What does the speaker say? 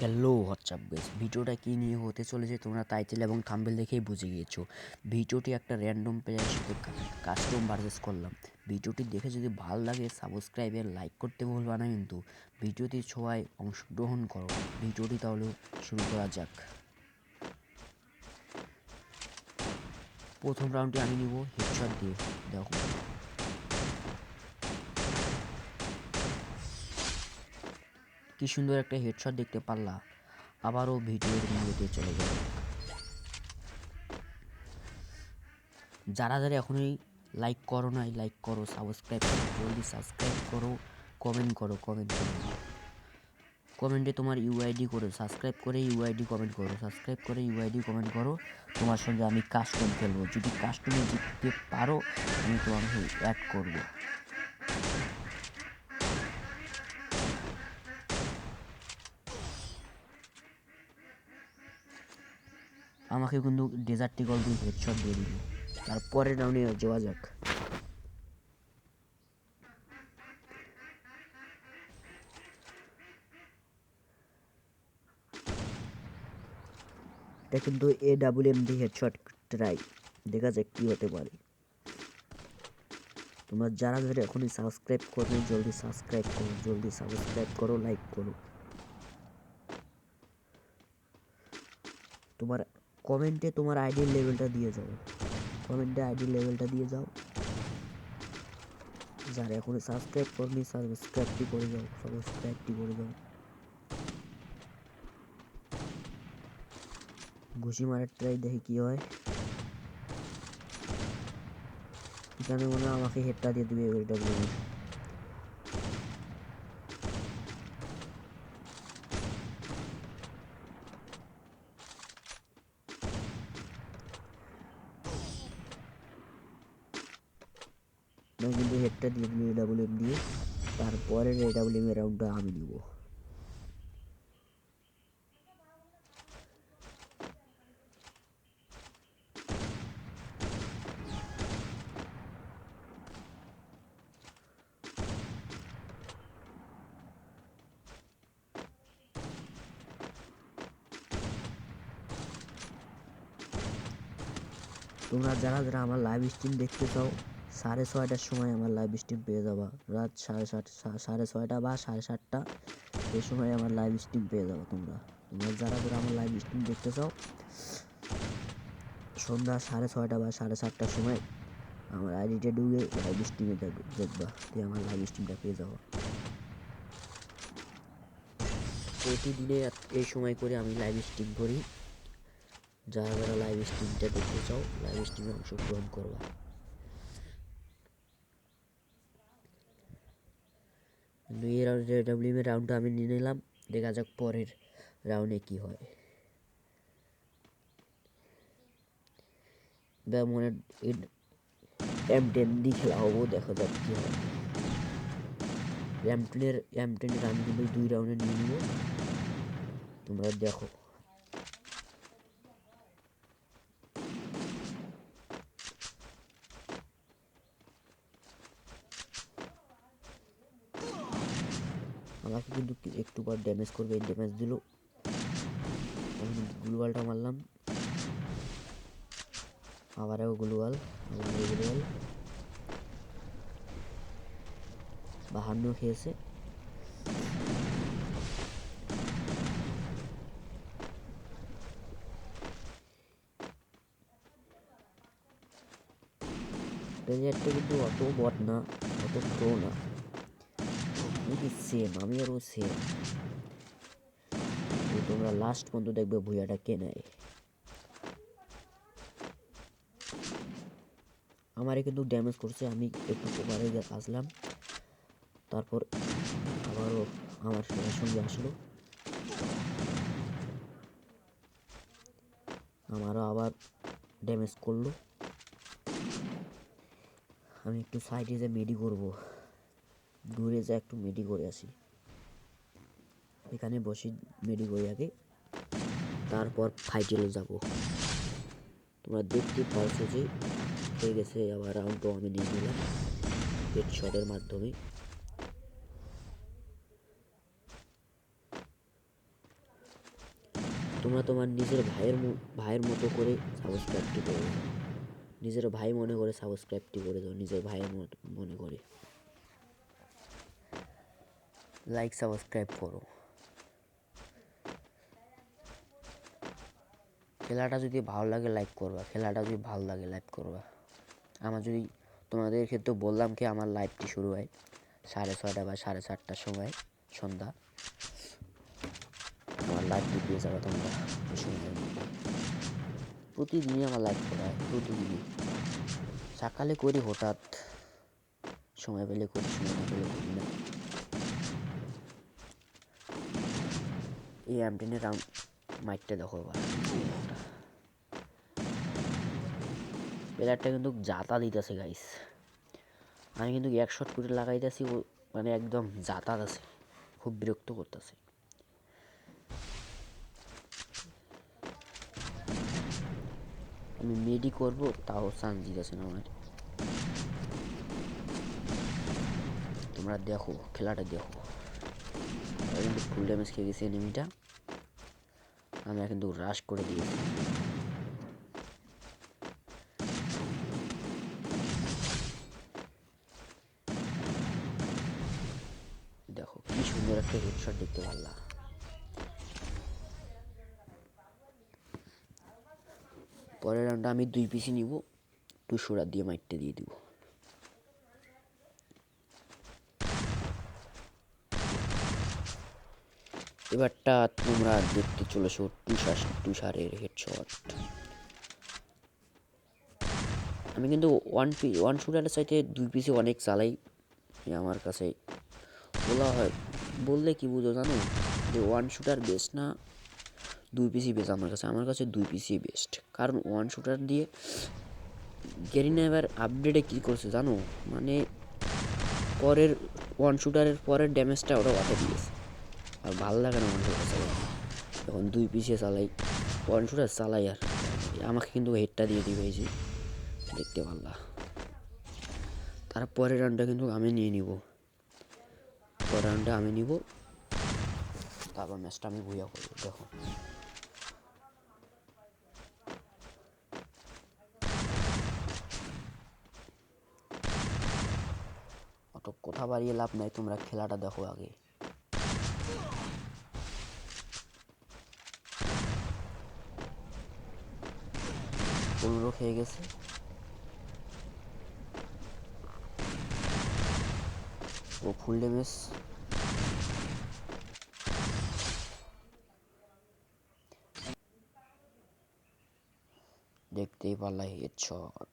Hello WhatsApp guys, ভিডিওটা কী নিয়ে হতে চলেছে তোমরা টাইটেল এবং থাম্বনেল দেখেই বুঝে গিয়েছো। ভিডিওটি একটা র্যান্ডম প্লেয়ারের সাথে কাস্টম ভার্সেস করলাম। ভিডিওটি দেখে যদি ভালো লাগে সাবস্ক্রাইবের লাইক করতে ভুলবা না, কিন্তু ভিডিওটি সবাই অংশগ্রহণ করো। ভিডিওটি তাহলে শুরু করা যাক। প্রথম রাউন্ডে আমি নিব হেডশট দিয়ে। দেখো কি সুন্দর একটা হেডশট দেখতে পারলা। আবারও ভিডিওর ভিডিওতে চলে যাবে। যারা যারা এখনই লাইক করো নাই লাইক করো, সাবস্ক্রাইব করো, জলদি সাবস্ক্রাইব করো, কমেন্ট করো। কমেন্টে তোমার ইউআইডি করো, সাবস্ক্রাইব করে ইউআইডি কমেন্ট করো, সাবস্ক্রাইব করে ইউআইডি কমেন্ট করো। তোমার সঙ্গে আমি কাস্টম খেলবো। যদি কাস্টমে জিততে পারো আমি তোমাকে অ্যাড করবো। আমাকে কিন্তু ডেজার্ট টিগল দিয়ে হেডশট দিয়ে দিল। তারপরে রাউন্ডে যাওয়া যাক। এটা কিন্তু AWM দিয়ে হেডশট ট্রাই, দেখা যাক কী হতে পারে। তোমরা যারা যারা এখনই সাবস্ক্রাইব করবে জলদি সাবস্ক্রাইব করো, জলদি সাবস্ক্রাইব করো, লাইক করো। তোমার কমেন্টে তোমার আইডির লেভেলটা দিয়ে যাও, কমেন্টে আইডির লেভেলটা দিয়ে যাও। যারা এখনই সাবস্ক্রাইব করনি সাবস্ক্রাইবটি করে যাও, সাবস্ক্রাইবটি করে যাও। ঘুষি মারার ট্রাই দেখি কি হয়। এখানে মনে হয় আমাকে হেডটা দিয়ে দিবে AWM। কিন্তু হেডটা দিয়ে দিল AWM দিয়ে। তারপরের AWM এর রাউন্ডটা আমি নিব। তোমরা যারা যারা আমার লাইভ স্ট্রিম দেখতে চাও 6:30টার সময় আমার লাইভ স্ট্রিম পেয়ে যাবা। রাত 6:30 বা 7:30 এই সময় আমার লাইভ স্ট্রিম পেয়ে যাবো। তোমরা যারা যারা আমার লাইভ স্ট্রিম দেখতে চাও সন্ধ্যা 6:30 বা 7:30টার সময় আমার আইডিতে ঢুকে লাইভ স্ট্রিমে দেখবা, দিয়ে আমার লাইভ স্ট্রিমটা পেয়ে যাবো। প্রতিদিনে এই সময় করে আমি লাইভ স্ট্রিম করি। যারা যারা লাইভ স্ট্রিমটা দেখতে চাও লাইভ স্ট্রিমে অংশগ্রহণ করবা। কিন্তু এই রাউন্ডে AWM এর রাউন্ডটা আমি নিয়ে নিলাম। দেখা যাক পরের রাউন্ডে কি হয়। মনে M10 দিয়ে খেলা হবো, দেখা যাক কি হয়। M10 আমি কিন্তু 2 রাউন্ডে নিয়ে নিব, তোমরা দেখো। আমাকে কিন্তু একটু পর ড্যামেজ করবে, ড্যামেজ দিল। আমি কিন্তু গ্লুয়ালটা মারলাম, আবারও গ্লুয়াল, 52 খেয়েছে। প্লেয়ারটা কিন্তু অত বট না, অত প্রো না, কিন্তু সেম, আমি আরও সেম। তোমরা লাস্ট পর্যন্ত দেখবে ভুইয়াটা কে নেয়। আমারে কিন্তু ড্যামেজ করছে, আমি একটু ওভারে আসলাম। তারপর আবারও আমার সঙ্গে আসলো, আমারও আবার ড্যামেজ করলো। আমি একটু সাইডে যে মেডি করব, ঘুরে যা একটু মেডি করে আসি। এখানে বসে মেডি করে আগে, তারপর ফাইটেলে যাব। তোমরা দেখতে পারছো যে হয়ে গেছে। আবার রাউন্ডও আমি নিয়ে নিলাম হেডশটের মাধ্যমে। তোমরা তোমার নিজের ভাইয়ের মতো করে সাবস্ক্রাইবটি করে দাও, নিজের ভাই মনে করে সাবস্ক্রাইবটি করে দাও, নিজের ভাইয়ের মনে করে লাইক সাবস্ক্রাইব করো। খেলাটা যদি ভালো লাগে লাইক করবা, খেলাটা যদি ভালো লাগে লাইক করবা। আমার যদি তোমাদের ক্ষেত্রে বললাম কি আমার লাইভটি শুরু হয় 6:30 বা 7:30টার সময় সন্ধ্যা, আমার লাইভটি পেয়ে যাবে তোমরা এই সময়ের মধ্যে। প্রতিদিনই আমার লাইভ করা হয়, প্রতিদিনই। সকালে করি, হঠাৎ সময় পেলে করি, সময় না পেলে করি না। এই M10-এর মাইকটা দেখো এবার, প্লেয়ারটা কিন্তু জাতা দিতেছে গাইস। আমি কিন্তু 1 শট করে লাগাইতেছি, ও মানে একদম জাতাত আছে, খুব বিরক্ত করতেছে। আমি মেডি করব তাও চান্স দিতেছে না আমার। তোমরা দেখো খেলাটা দেখো, কিন্তু ফুল ড্যামেজ খেয়ে গেছে এনিমিটা, আমি কিন্তু রাশ করে দিয়েছি। দেখো কি সুন্দর একটা হেডশট দেখতে পারলাম। পরের রাউন্ডে আমি 2 পিসি নিব, 200 দিয়ে মাইটটা দিয়ে দিব। এবারটা তোমরা দেখতে চলেছো তুষারের হেডশট। আমি কিন্তু ওয়ান শুটারের চাইতে 2 পিসি অনেক চালাই। আমার কাছে বলা হয়, বললে কি বুঝো জানো, যে ওয়ান শুটার বেস্ট না 2 পিসি বেস্ট। আমার কাছে 2 পিসি বেস্ট, কারণ ওয়ান শুটার দিয়ে গেরিনা এবার আপডেটে কী করছে জানো, মানে পরের ওয়ান শুটারের পরের ড্যামেজটা ওরা ওয়াটে দিয়েছে, আর ভালো লাগে না ওয়ান শুটার চালাই। এখন 2 পিসে চালাই, ওয়ান শুটার চালাই, আর আমাকে কিন্তু হেডটা দিয়ে দিবে, এই যে দেখতে পারলাম। তারপরের রাউন্ডটা কিন্তু আমি নিয়ে নিব, পরের রাউন্ডটা আমি নিব, তারপর ম্যাচটা আমি ভুইয়া করবো। দেখো অত কথা বাড়িয়ে লাভ নাই, তোমরা খেলাটা দেখো আগে। 15 খেয়ে গেছে, ও ফুল ড্যামেজ। দেখতেই পারলাই হেডশট।